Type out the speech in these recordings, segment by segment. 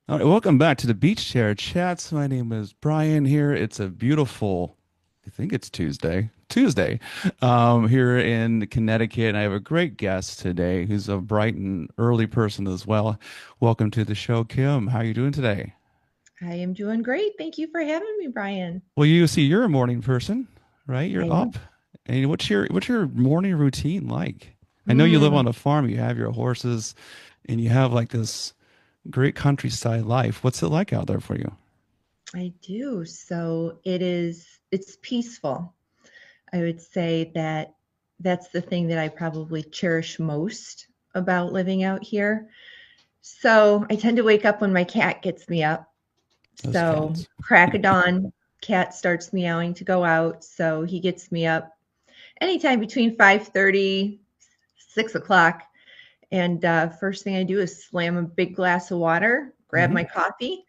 All right, welcome back to the Beach Chair Chats. My name is Brian here. It's a beautiful, I think it's Tuesday, here in Connecticut. And I have a great guest today who's a bright and early person as well. Welcome to the show, Kim. How are you doing today? I am doing great. Thank you for having me, Brian. Well, you see, you're a morning person, right? I You're am. up. And what's your morning routine like? I know you live Mm, on a farm, you have your horses, and you have like this great countryside life. What's it like out there for you? I do. It's peaceful. I would say that that's the thing that I probably cherish most about living out here. So I tend to wake up when my cat gets me up. Those So cats. crack of dawn, cat starts meowing to go out. So he gets me up anytime between 5:30, 6 o'clock. And first thing I do is slam a big glass of water, grab Hmm. my coffee,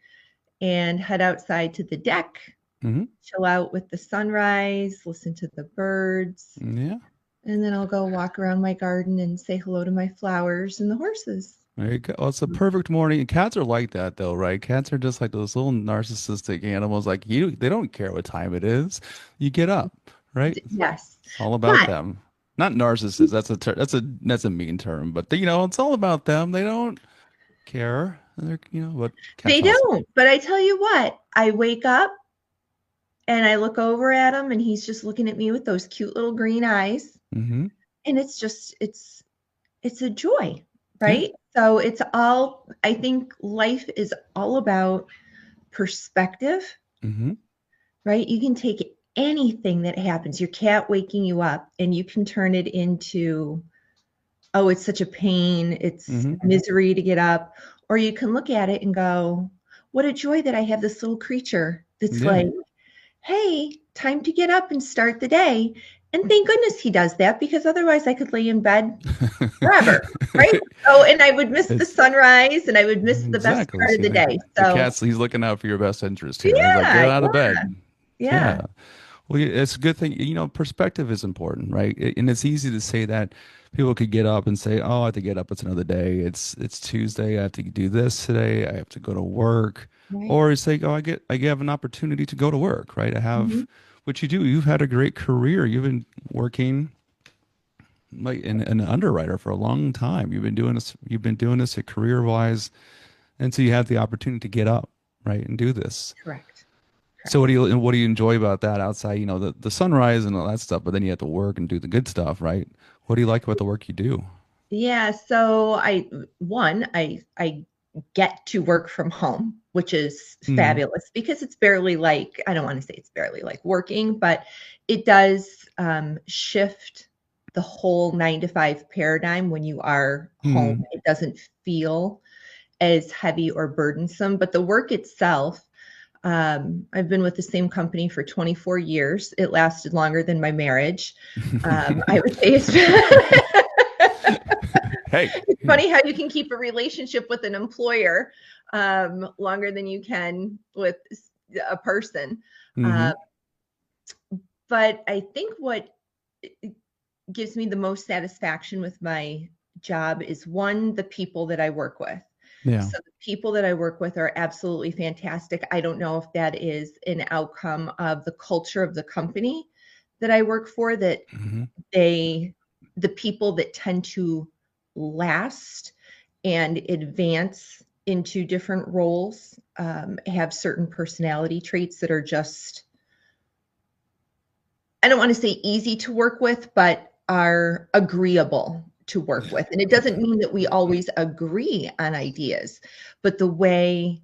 and head outside to the deck, Hmm. chill out with the sunrise, listen to the birds, Yeah. and then I'll go walk around my garden and say hello to my flowers and the horses. There you go. Well, it's a perfect morning. Cats are like that though, right? Cats are just like those little narcissistic animals. Like they don't care what time it is. You get up, right? Yes. It's all about But them. Not narcissists. That's a mean term, but it's all about them. They don't care. But they cats also. don't. But I tell you what, I wake up and I look over at him and he's just looking at me with those cute little green eyes. Hmm. And it's a joy, Yeah. right? So it's all, I think life is all about perspective, Hmm. right? You can take anything that happens, your cat waking you up, and you can turn it into, oh, it's such a pain, it's Hmm. misery to get up. Or you can look at it and go, what a joy that I have this little creature that's Yeah. like, hey, time to get up and start the day. And thank goodness he does that because otherwise I could lay in bed forever, right? Oh, and I would miss the It's sunrise and I would miss the best exactly. part of See, the day. the So, cat's he's looking out for your best interest here. He's like, get yeah, out of yeah, bed. Yeah. yeah. Well, it's a good thing. Perspective is important, right? And it's easy to say that people could get up and say, "Oh, I have to get up. It's another day. It's Tuesday. I have to do this today. I have to go to work." Right. Or say, "Oh, I have an opportunity to go to work, right? I Mhm. have what you do. You've had a great career. You've been working like an underwriter for a long time. You've been doing this. You've been doing this career wise, and so you have the opportunity to get up, right, and do this. Correct. So Correct. what do you enjoy about that outside, the sunrise and all that stuff, but then you have to work and do the good stuff, right? What do you like about the work you do? Yeah, so I get to work from home, which is Mm, fabulous because it's barely like, I don't want to say it's barely like working, but it does shift the whole 9 to 5 paradigm when you are home. mm, It doesn't feel as heavy or burdensome, but the work itself, I've been with the same company for 24 years. It lasted longer than my marriage. I would say it's Hey. it's funny how you can keep a relationship with an employer longer than you can with a person. Mm-hmm. Uh, but I think what gives me the most satisfaction with my job is one, the people that I work with. Yeah. So the people that I work with are absolutely fantastic. I don't know if that is an outcome of the culture of the company that I work for, that Mm-hmm. they, the people that tend to last and advance into different roles have certain personality traits that are just, I don't want to say easy to work with, but are agreeable to work with. And it doesn't mean that we always agree on ideas, but the way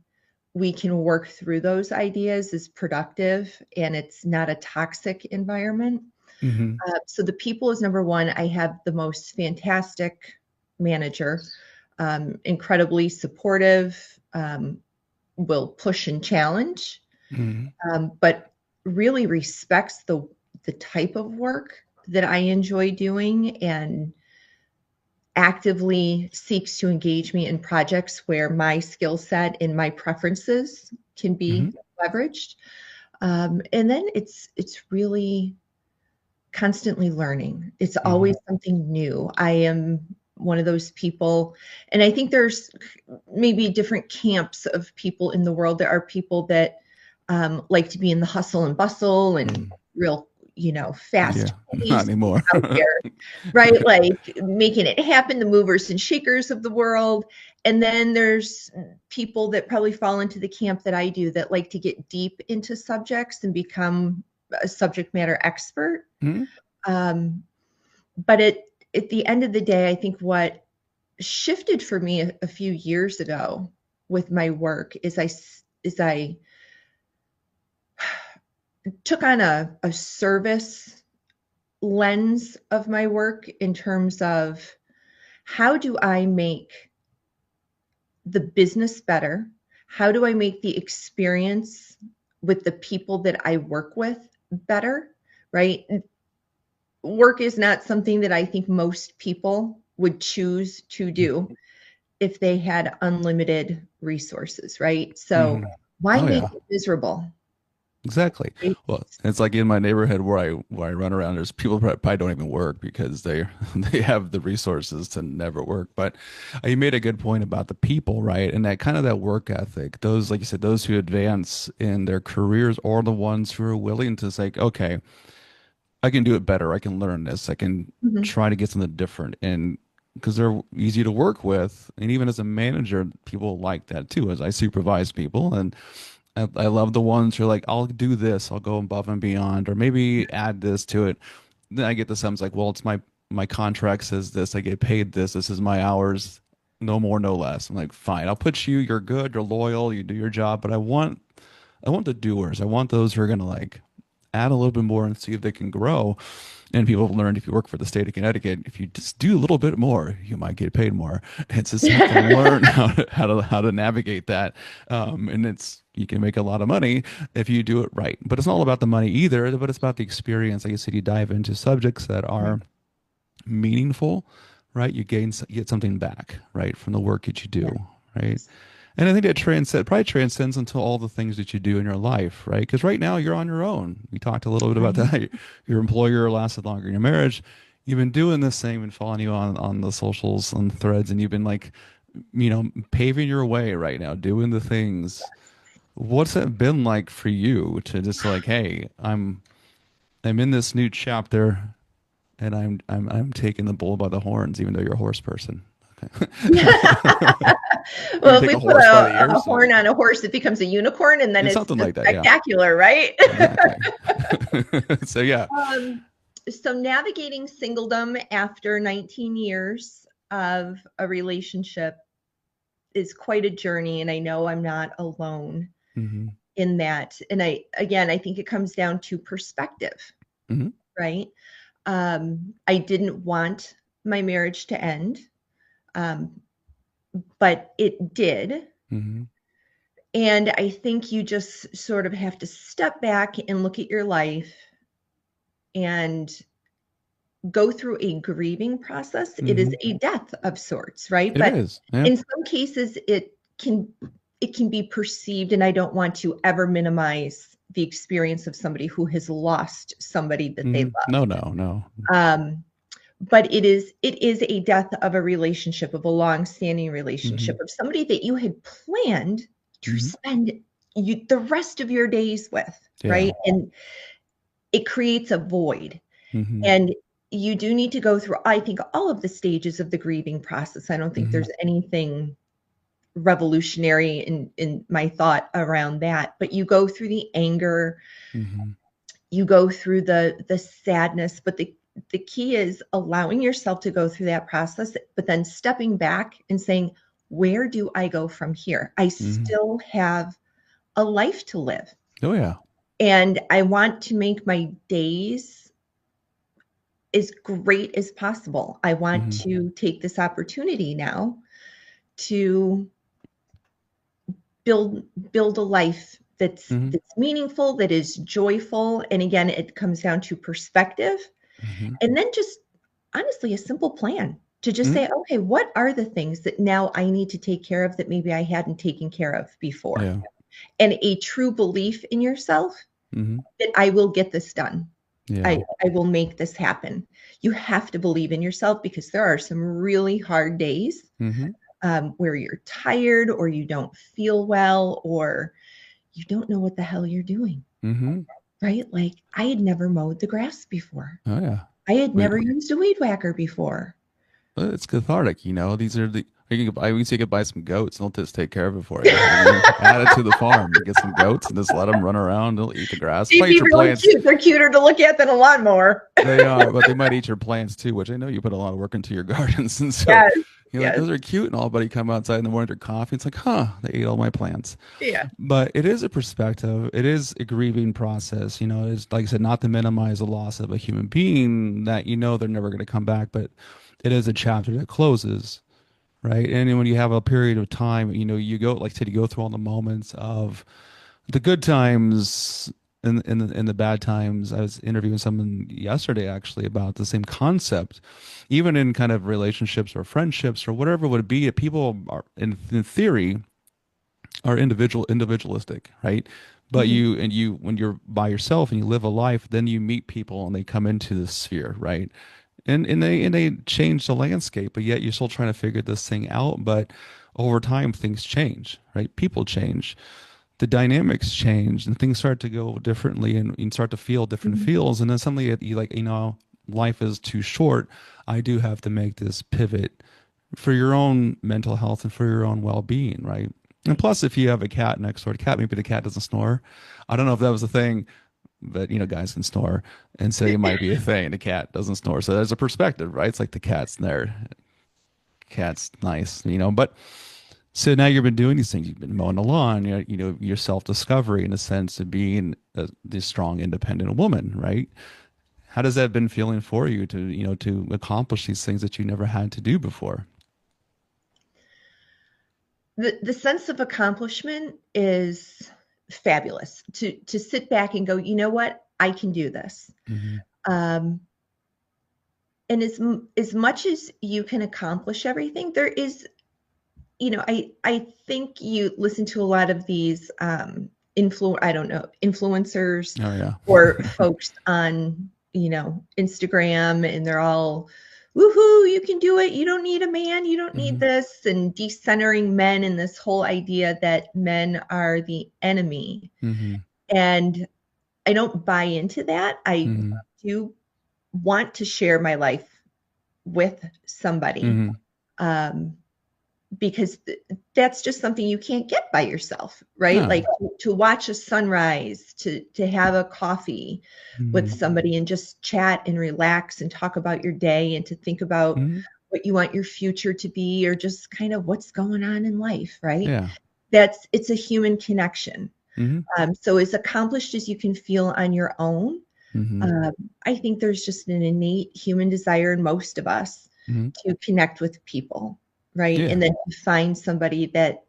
we can work through those ideas is productive and it's not a toxic environment. Mm-hmm. So the people is number one. I have the most fantastic manager, incredibly supportive, will push and challenge, Mm-hmm. but really respects the type of work that I enjoy doing and actively seeks to engage me in projects where my skill set and my preferences can Mm-hmm. be leveraged. And then it's really constantly learning. It's Mm-hmm. always something new. I am one of those people. And I think there's maybe different camps of people in the world. There are people that like to be in the hustle and bustle and Mm. real, Yeah, fast not pace anymore. out there, right? Like making it happen, the movers and shakers of the world. And then there's people that probably fall into the camp that I do that like to get deep into subjects and become a subject matter expert. Mhm. Um, but at the end of the day, I think what shifted for me a few years ago with my work is I took on a service lens of my work in terms of how do I make the business better? How do I make the experience with the people that I work with better? Right? Work is not something that I think most people would choose to do if they had unlimited resources, right? So Hmm. why Oh make yeah, it miserable? exactly. Right? Well, it's like in my neighborhood where I run around. There's people that probably don't even work because they they have the resources to never work. But you made a good point about the people, right? And that kind of that work ethic. Those, like you said, those who advance in their careers are the ones who are willing to say, okay, I can do it better. I can learn this. I can Mhm. try to get something different. And because they're easy to work with. And even as a manager, people like that too, as I supervise people. And I love the ones who are like, I'll do this, I'll go above and beyond, or maybe add this to it. Then I get the sense like, well, it's my contract says this, I get paid this, this is my hours, no more, no less. I'm like, fine, I'll put you, you're good, you're loyal, you do your job, but I want the doers. I want those who are gonna like add a little bit more and see if they can grow. And people have learned if you work for the state of Connecticut, if you just do a little bit more, you might get paid more. It's just have to learn how to navigate that. And it's you can make a lot of money if you do it right. But it's not all about the money either, but it's about the experience. Like you said, you dive into subjects that Right. are meaningful, right? You get something back, right, from the work that you do, right? Yes. And I think that probably transcends into all the things that you do in your life, right? Because right now you're on your own. We talked a little bit about Right. that. Your employer lasted longer in your marriage. You've been doing this thing and following you on the socials, on threads, and you've been like, paving your way right now, doing the things. What's it been like for you to just like, hey, I'm in this new chapter and I'm taking the bull by the horns, even though you're a horse person. Okay. You Well, if take we a put horse by the a ears. horn on a horse, it becomes a unicorn, and then It's it's something just like that, yeah. spectacular, right? Exactly. So yeah. Um, so navigating singledom after 19 years of a relationship is quite a journey, and I know I'm not alone Hmm. in that. And I think it comes down to perspective, Hmm. right? I didn't want my marriage to end, um, but it did. Hmm. And I think you just sort of have to step back and look at your life and go through a grieving process. It is Hmm. a death of sorts, right? It But is. Yeah. in some cases it can be perceived, and I don't want to ever minimize the experience of somebody who has lost somebody that they Hmm. No, love. no, no. Um, but it is a death of a relationship, of a long-standing relationship, Hmm. of somebody that you had planned to Hmm. spend the rest of your days with, Yeah. right? And it creates a void. Hmm. And you do need to go through, I think, all of the stages of the grieving process. I don't think Hmm. there's anything revolutionary in my thought around that. But you go through the anger, Hmm. you go through the sadness, but the key is allowing yourself to go through that process, but then stepping back and saying, where do I go from here? I Hmm. still have a life to live. Oh yeah. And I want to make my days as great as possible. I want Hmm. to take this opportunity now to build build a life Hmm. that's meaningful, that is joyful. And again, it comes down to perspective, Hmm. and then just honestly a simple plan to just Hmm. say, okay, what are the things that now I need to take care of that maybe I hadn't taken care of before? Yeah. And a true belief in yourself Hmm. that I will get this done. Yeah. I will make this happen. You have to believe in yourself because there are some really hard days Mm-hmm. where you're tired or you don't feel well or you don't know what the hell you're doing, Mm-hmm. right? Like I had never mowed the grass before. Oh yeah. I had Wait, never used a weed whacker before. it's cathartic, you know. These are the you can, I would say you could buy some goats and they'll just take care of it for you. You can add it to the farm. Get some goats and just let them run around. They'll eat the grass. They'd Probably eat be your really plants. cute. They're cuter to look at than a lawnmower. They are, but they might eat your plants too, which I know you put a lot of work into your gardens. And so Yes, you're like, yes, those are cute and all, but you come outside in the morning to coffee. It's like, huh, they ate all my plants. yeah. But it is a perspective. It is a grieving process. You know, it's like I said, not to minimize the loss of a human being that you know they're never going to come back, but it is a chapter that closes, right? And then when you have a period of time, you know, you go, like I said, you go through all the moments of the good times and the bad times. I was interviewing someone yesterday actually about the same concept, even in kind of relationships or friendships or whatever it would be. People are in theory are individualistic, right? But Mhm. you when you're by yourself and you live a life, then you meet people and they come into the sphere, right? And they change the landscape, but yet you're still trying to figure this thing out. But over time, things change, right? People change, the dynamics change, and things start to go differently, and you start to feel different Mhm. feels. And then suddenly, you like, you know, life is too short. I do have to make this pivot for your own mental health and for your own well-being, right? And plus, if you have a cat next door, maybe the cat doesn't snore. I don't know if that was a thing, but you know, guys can snore, and so it might be a thing. The cat doesn't snore, so there's a perspective, right? It's like the cat's there, cat's nice, you know. But so now you've been doing these things. You've been mowing the lawn. You know, your self-discovery in a sense of being this strong, independent woman, right? How does that been feeling for you to, you know, to accomplish these things that you never had to do before? The sense of accomplishment is fabulous to sit back and go, you know what, I can do this. Mm-hmm. Um, and as much as you can accomplish everything, there is, I think you listen to a lot of these I don't know, influencers Oh yeah. or folks on, Instagram, and they're all, woohoo, you can do it. You don't need a man. You don't need Mm-hmm. this, and decentering men and this whole idea that men are the enemy. Mm-hmm. And I don't buy into that. I Mm-hmm. do want to share my life with somebody. Mm-hmm. Um, because that's just something you can't get by yourself, right? No. Like to watch a sunrise, to have a coffee with Mm-hmm. somebody and just chat and relax and talk about your day and to think about Mm-hmm. what you want your future to be or just kind of what's going on in life, right? Yeah. It's a human connection. Mm-hmm. So as accomplished as you can feel on your own, Mm-hmm. um, I think there's just an innate human desire in most of us Mm-hmm. to connect with people, right? Yeah. And then to find somebody that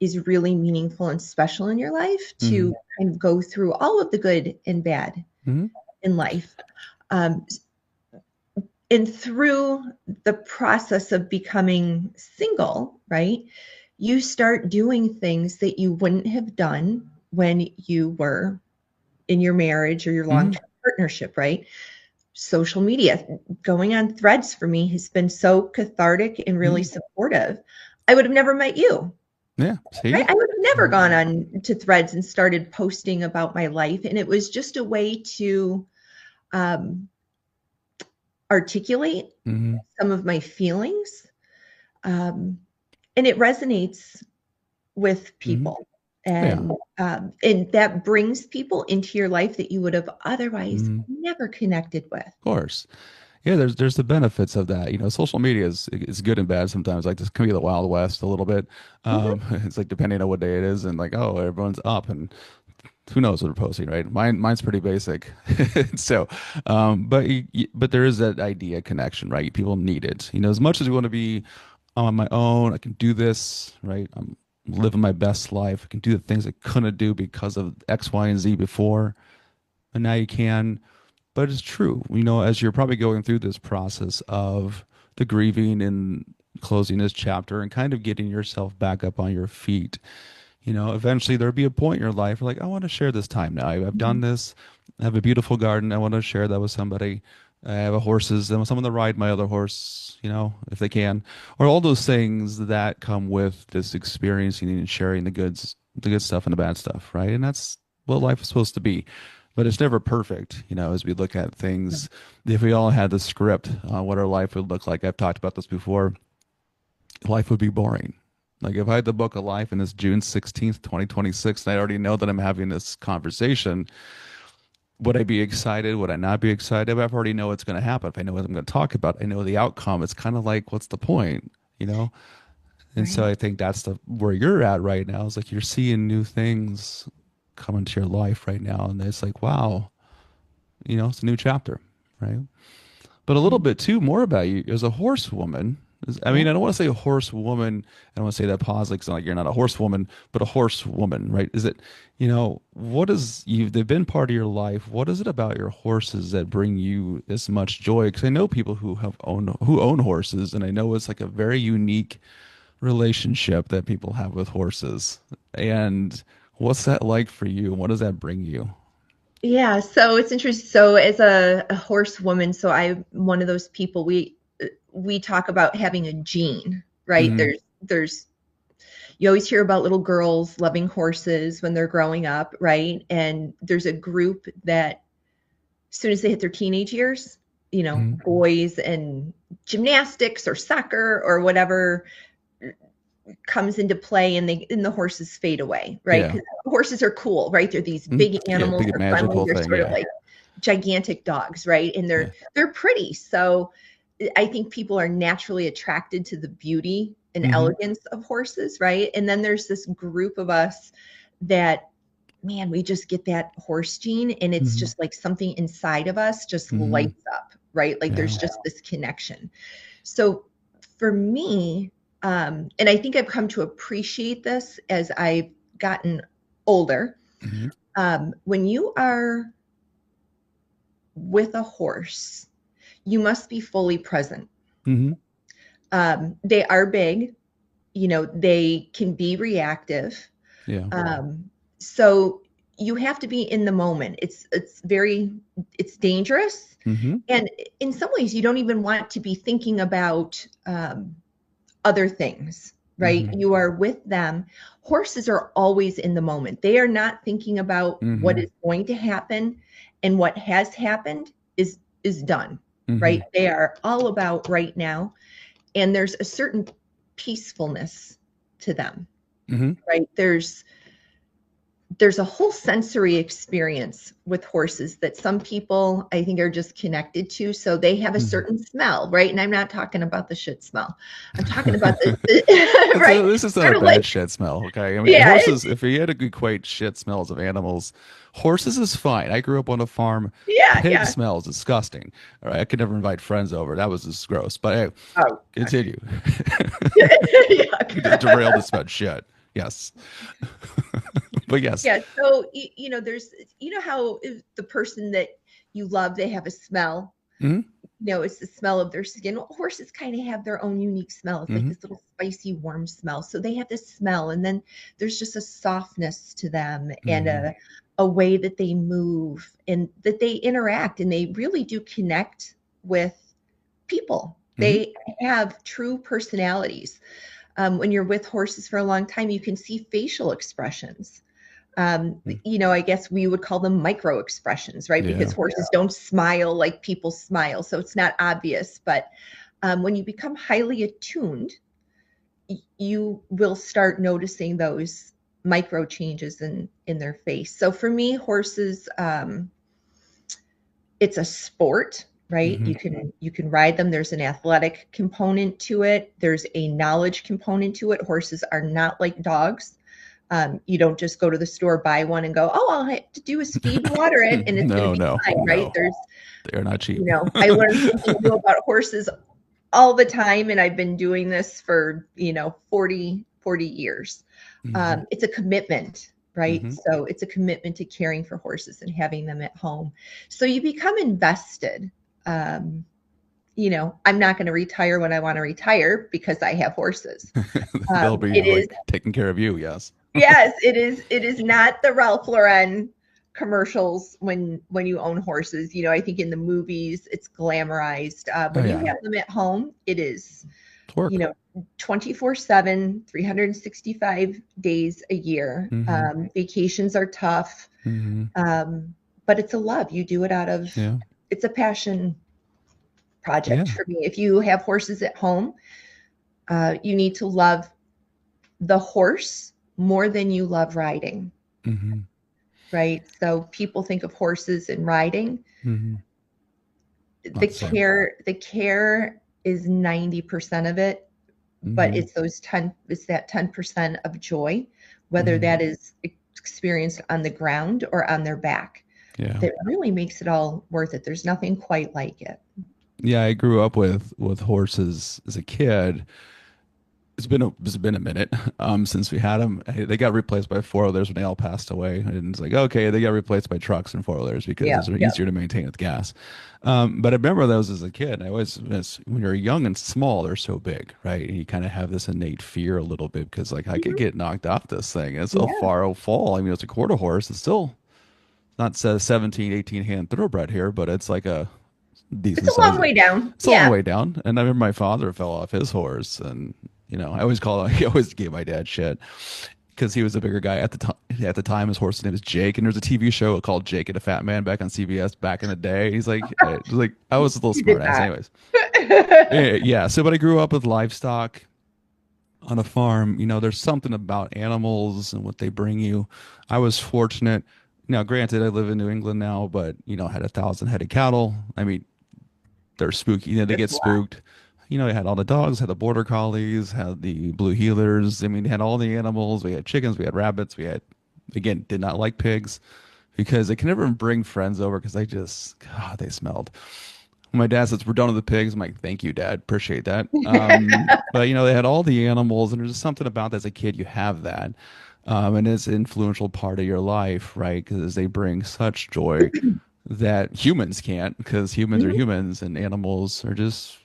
is really meaningful and special in your life Mm-hmm. to kind of go through all of the good and bad Mm-hmm. in life. Um, and through the process of becoming single, right, you start doing things that you wouldn't have done when you were in your marriage or your Mm-hmm. long-term partnership, right? Social media, going on threads for me has been so cathartic and really Mm-hmm. supportive. I would have never met you, Yeah. right? See? I would have never Mm-hmm. gone on to threads and started posting about my life. And it was just a way to um, articulate Mm-hmm. some of my feelings. Um, and it resonates with Mm-hmm. people. Yeah. And that brings people into your life that you would have otherwise Mm-hmm. never connected with. Of course. Yeah, there's the benefits of that. You know, social media is good and bad sometimes. Like this can be the Wild West a little bit. Mhm. It's like depending on what day it is, and like, oh, everyone's up, and who knows what they're posting, right? Mine's pretty basic. So, but there is that idea connection, right? People need it. You know, as much as we want to be on my own, I can do this, right? I'm living my best life. I can do the things I couldn't do because of X, Y, and Z before, and now you can. But it's true, you know, as you're probably going through this process of the grieving and closing this chapter and kind of getting yourself back up on your feet, you know, eventually there'll be a point in your life where like, I want to share this time now. I've done this. I have a beautiful garden. I want to share that with somebody. I have a horses and someone to ride my other horse, if they can, or all those things that come with this experiencing and sharing the good stuff and the bad stuff, right? And that's what life is supposed to be. But it's never perfect, as we look at things. If we all had the script on what our life would look like, I've talked about this before, life would be boring. Like if I had the book of life and it's June 16th, 2026, and I already know that I'm having this conversation, would I be excited? Would I not be excited? I've already know what's going to happen. If I know what I'm going to talk about, I know the outcome. It's kind of like, what's the point, you know? And so Right. I think that's the where you're at right now. Is like you're seeing new things come into your life right now, and it's like, wow, it's a new chapter, right? But a little bit too more about you as a horsewoman. I Yeah. mean, I don't want to say a horsewoman. I don't want to say that pause like you're not a horsewoman, but a horsewoman, right? Is it, what is you? They've been part of your life. What is it about your horses that bring you this much joy? Because I know people who own horses, and I know it's like a very unique relationship that people have with horses. And what's that like for you? What does that bring you? Yeah, so it's interesting. So as a horsewoman, so I'm one of those people we talk about having a gene, right? Hmm. There's you always hear about little girls loving horses when they're growing up, right? And there's a group that as soon as they hit their teenage years, Hmm. boys and gymnastics or soccer or whatever comes into play and the horses fade away, right? Yeah. Because horses are cool, right? They're these big Yeah. animals, Big they're friendly, magical they're thing. sort of Yeah. like gigantic dogs, right? And Yeah. they're pretty. So I think people are naturally attracted to the beauty and Hmm. elegance of horses, right? And then there's this group of us that man, we just get that horse gene and it's Hmm. just like something inside of us just Hmm. lights up, right? Like Yeah. there's just this connection. So for me, and I think I've come to appreciate this as I've gotten older. Hmm. When you are with a horse, you must be fully present. Hmm. They are big, they can be reactive. Yeah. So you have to be in the moment. It's dangerous. Hmm. And in some ways, you don't even want to be thinking about other things, right? Hmm. You are with them. Horses are always in the moment. They are not thinking about what Hmm. is going to happen, and what has happened is done, Hmm. right? They are all about right now, and there's a certain peacefulness to them, Hmm. right? There's a whole sensory experience with horses that some people I think are just connected to. So they have a Hmm. certain smell, right? And I'm not talking about the shit smell. I'm talking about the right, This is not a sort of like bad shit smell, okay? I mean, yeah, horses, if you had to equate shit smells of animals, horses is fine. I grew up on a farm. yeah, Pig yeah. smell is disgusting. All right, I could never invite friends over. That was just gross. But hey, Oh gosh, continue. We just yuck. derailed this about shit. Yes. But yes. Yeah. So there's how if the person that you love, they have a smell. Hmm. It's the smell of their skin. Well, horses kind of have their own unique smell. It's like Hmm. this little spicy, warm smell. So they have this smell, and then there's just a softness to them and Hmm. a way that they move and that they interact, and they really do connect with people. Hmm. They have true personalities. When you're with horses for a long time, you can see facial expressions. I guess we would call them micro expressions, right? Because Yeah. horses don't smile like people smile. So it's not obvious. But when you become highly attuned, you will start noticing those micro changes in their face. So for me, horses, it's a sport, right? Hmm. You can ride them. There's an athletic component to it. There's a knowledge component to it. Horses are not like dogs. You don't just go to the store, buy one, and go, oh, all I have to do is feed and water it, and it's going to No, be no, fine, right? no. They're not cheap. I learn something new about horses all the time, and I've been doing this for 40 years. Hmm. It's a commitment, right? Hmm. So it's a commitment to caring for horses and having them at home. So you become invested. Um, I'm not going to retire when I want to retire because I have horses. They'll be It is like taking care of you. Yes. Yes, it is. It is not the Ralph Lauren commercials when you own horses. I think in the movies it's glamorized. Oh When you yeah. have them at home, it is, It's you work. know, 24/7, 365 days a year. Mm-hmm. Vacations are tough, Mm-hmm. but it's a love. You do it out of, Yeah. it's a passion project Yeah. for me. If you have horses at home, you need to love the horse more than you love riding, Mm-hmm. right? So people think of horses and riding. Mm-hmm. The Not the same. care is 90% of it, but Mm-hmm. it's that 10% of joy, whether Mm-hmm. that is experienced on the ground or on their back, Yeah. that really makes it all worth it. There's nothing quite like it. Yeah, I grew up with horses as a kid. It's been a minute since we had them. They got replaced by four wheelers when they all passed away, and it's like okay, they got replaced by trucks and four wheelers because Yeah, those are yeah. easier to maintain with gas. But I remember those as a kid. When you're young and small, they're so big, right? And you kind of have this innate fear a little bit because like I could Mhm. get knocked off this thing. It's so Yeah. far it'll fall. I mean, it's a quarter horse. It's still not 17, 18 hand thoroughbred here, but it's like a It's decent a long size. way down. It's a long Yeah. way down. And I remember my father fell off his horse, and I always he always gave my dad shit because he was a bigger guy at the time. At the time, his horse's name was Jake, and there's a TV show called Jake and a Fat Man back on CBS back in the day. He's like I was a little You smart did ass, not. anyways. Yeah. So, but I grew up with livestock on a farm. There's something about animals and what they bring you. I was fortunate. Now, granted, I live in New England now, but I had 1,000 head of cattle. I mean, they're spooky. They That's get a lot. spooked. They had all the dogs, had the border collies, had the blue heelers. I mean, they had all the animals. We had chickens, we had rabbits, we had, again, did not like pigs because they can never bring friends over because God, they smelled. When my dad says we're done with the pigs, I'm like, thank you, Dad, appreciate that. But they had all the animals, and there's just something about that as a kid you have that, and it's an influential part of your life, right? Because they bring such joy that humans can't, because humans are Mhm. humans and animals are just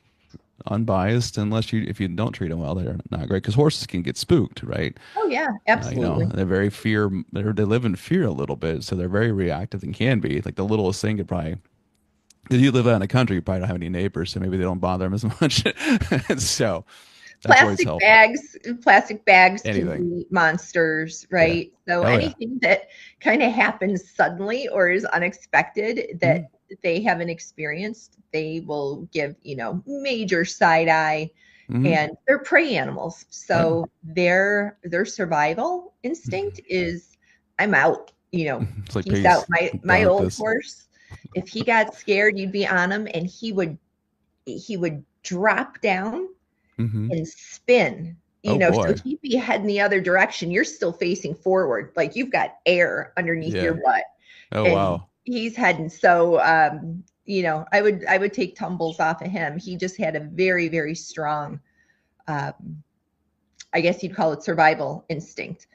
unbiased unless if you don't treat them well, they're not great because horses can get spooked, right? Oh yeah, absolutely. They're very they live in fear a little bit, so they're very reactive and can be like the littlest thing could probably. If you live out in the country, you probably don't have any neighbors, so maybe they don't bother them as much. So that's always Plastic helpful. bags, plastic bags can Anything. be monsters, Yeah. right? So Oh yeah. anything that kind of happens suddenly or is unexpected Mhm. that they haven't experienced, they will give, major side eye, Mhm. and they're prey animals. Oh yeah. So their survival instinct is I'm out, It's like peace out. peace. My I'm my done with old this. horse, if he got scared, you'd be on him and he would drop down Hmm. and spin. Oh So boy. he'd be heading the other direction. You're still facing forward, like you've got air underneath your Yeah. butt, Oh and wow. he's heading. So, I would take tumbles off of him. He just had a very, very strong, um, I guess you'd call it survival instinct.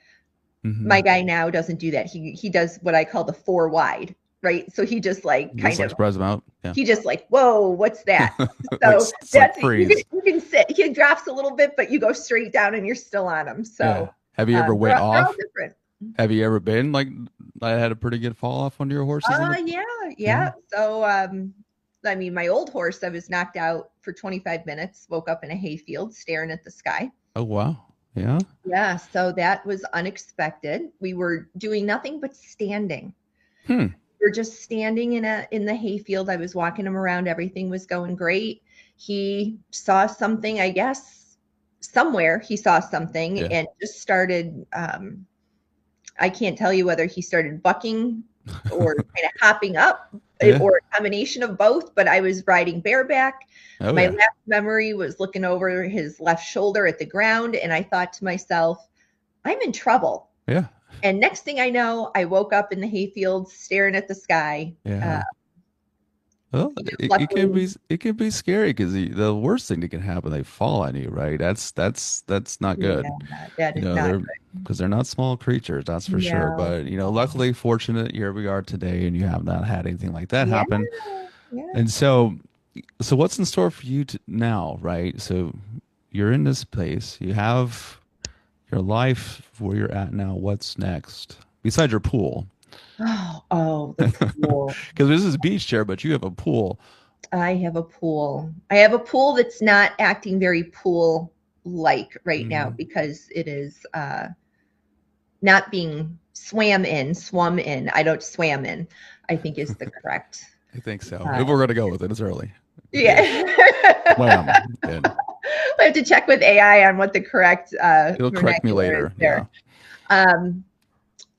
My Hmm. guy now doesn't do that. He does what I call the four wide, right? So he just like Just kind like of spreads them out. Yeah. he just like, whoa, what's that? Like So it's like that's it. You can, freeze. you can sit. He drops a little bit, but you go straight down and you're still on him. Yeah. So Have you ever went they're all off? different. Have you ever been like I had a pretty good fall off one of your horses in the Yeah, yeah. yeah. So I mean, my old horse, I was knocked out for 25 minutes. Woke up in a hayfield, staring at the sky. Oh wow. Yeah. Yeah, so that was unexpected. We were doing nothing but standing. Hmm. We were just standing in the hayfield. I was walking him around. Everything was going great. He saw something, I guess, somewhere. He saw something Yeah. and just started. I can't tell you whether he started bucking or kind of hopping up Yeah. or a combination of both. But I was riding bareback. Oh My yeah. last memory was looking over his left shoulder at the ground, and I thought to myself, I'm in trouble. Yeah. And next thing I know, I woke up in the hayfield staring at the sky. Yeah. Well, Luckily, it can be scary because the worst thing that can happen, they fall on you, right? That's not good. yeah, that is not They're good. because they're not small creatures, that's for sure. No, But no. luckily fortunate here we are today, and you have not had anything like that Yeah, happen. yeah. And so what's in store for you now, right? So you're in this place, you have your life where you're at now. What's next besides your pool? The pool. Because this is beach chair, but you have a pool. I have a pool. I have a pool that's not acting very pool like right now Hmm. because it is not being swum in. I don't swam in, I think is the correct. I think so. Uh, If we're gonna go with it, it's early. yeah. Swam in. I have to check with AI on what the correct It'll correct me vernacular is later. Yeah. there. Um,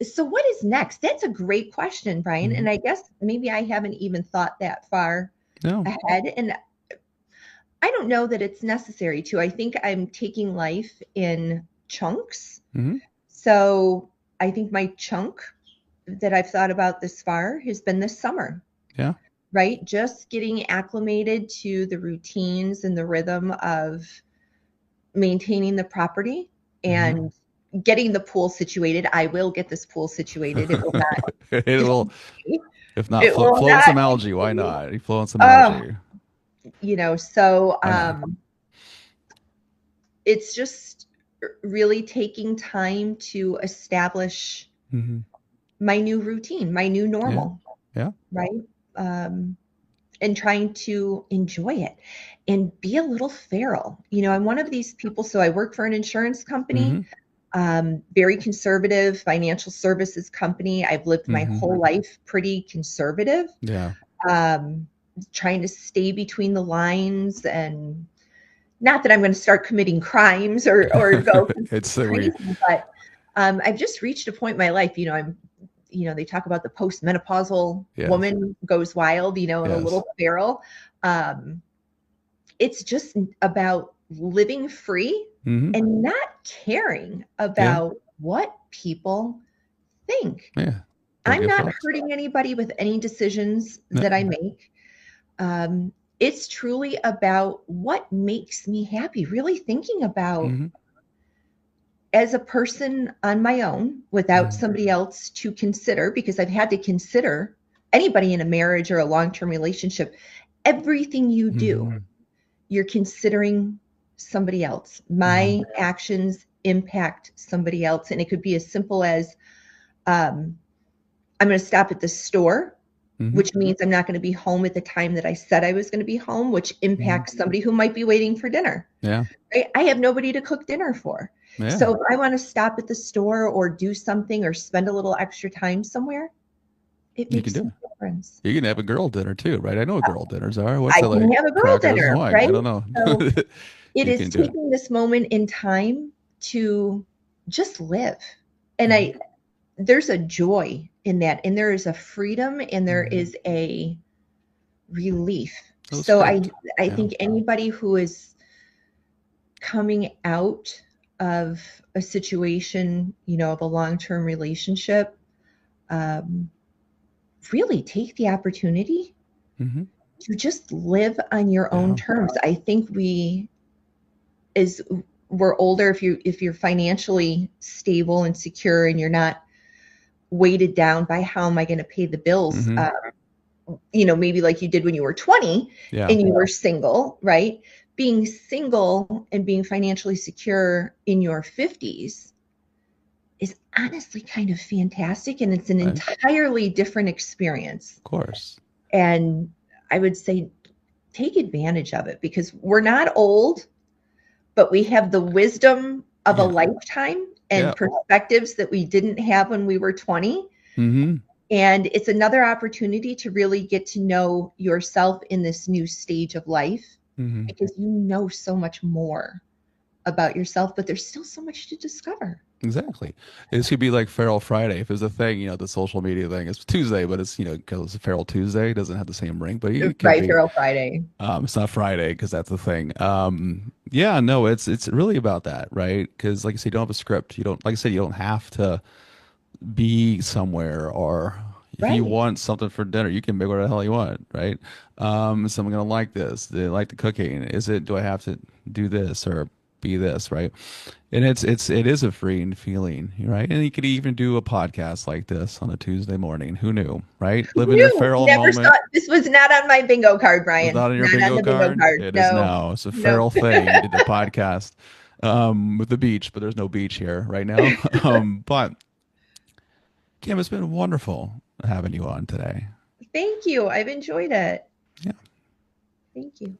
so what is next? That's a great question, Brian. Hmm. And I guess maybe I haven't even thought that far No. ahead. And I don't know that it's necessary to. I think I'm taking life in chunks. Hmm. So I think my chunk that I've thought about this far has been this summer, Yeah. right? Just getting acclimated to the routines and the rhythm of maintaining the property Hmm. and getting the pool situated. I will get this pool situated. It will not, It will, if not, it will float in not, some algae. Why not? You float in some oh, algae. so Why not? it's just really taking time to establish Hmm. my new routine, my new Yeah. normal, Yeah. right? Um, and trying to enjoy it and be a little feral. I'm one of these people. So I work for an insurance company, Hmm. very conservative financial services company. I've lived my Hmm. whole life pretty conservative, Yeah. um, trying to stay between the lines and not that I'm going to start committing crimes or go It's so weird. crazy, but I've just reached a point in my life. They talk about the postmenopausal Yes. woman goes wild, and a Yes. little feral. Um, it's just about living free Hmm. and not caring Yeah. about what people think. Yeah. Don't I'm give not fucks. hurting anybody with any decisions No. that I make. Um, it's truly about what makes me happy, really thinking about Hmm. as a person on my own without Hmm. somebody else to consider, because I've had to consider anybody in a marriage or a long term relationship, everything you do, Hmm. you're considering somebody else. Hmm. My actions impact somebody else. And it could be as simple as I'm going to stop at the store, Hmm. which means I'm not going to be home at the time that I said I was going to be home, which Hmm. impacts somebody who might be waiting for dinner. Yeah. I have nobody to cook dinner for. Yeah. So if I want to stop at the store or do something or spend a little extra time somewhere, it You can makes do a it. difference. You can have a girl dinner too, right? I know what girl dinners are. What's I that like? can have a girl Crackers and dinner, wine. right? I don't know. So it You is can do it. taking this moment in time to just live. And Hmm. there's a joy in that, and there is a freedom, and there Hmm. is a relief. That's So great. I Yeah. think anybody who is coming out of a situation, of a long-term relationship, um, really take the opportunity Hmm. to just live on your own Yeah. terms. I think as we're older, if you're financially stable and secure and you're not weighted down by how am I going to pay the bills, Hmm. maybe like you did when you were 20 Yeah. and you were single, right? Being single and being financially secure in your 50s is honestly kind of fantastic. And it's an Right. Of entirely different experience. course. And I would say take advantage of it because we're not old, but we have the wisdom of a Yeah. lifetime Yeah. and perspectives that we didn't have when we were 20. Hmm. And it's another opportunity to really get to know yourself in this new stage of life Hmm. because you know so much more about yourself, but there's still so much to discover. Exactly. This could be like Feral Friday. If there's a thing, the social media thing. It's Tuesday, but it's, because it's a Feral Tuesday. It doesn't have the same ring, but it could Right, be. Feral Friday. It's not Friday because that's the thing. Yeah, no, it's really about that, right? Because like I said, you don't have a script. You don't, like I said, you don't have to be somewhere, or if you Right. want something for dinner, you can make whatever the hell you want, right? Is someone gonna like this? Do they like the cooking? Do I have to do this or be this, right? And it is a freeing feeling, right? And you could even do a podcast like this on a Tuesday morning. Who knew, right? Who Live in your knew? feral Never saw moment. this was not on my bingo card, Was Brian. not on your Not on bingo the bingo card. card. It is No. now. It's a No. feral thing. You did the podcast with the beach, but there's no beach here right now. But Kim, it's been wonderful having you on today. Thank you. I've enjoyed it. Yeah. Thank you.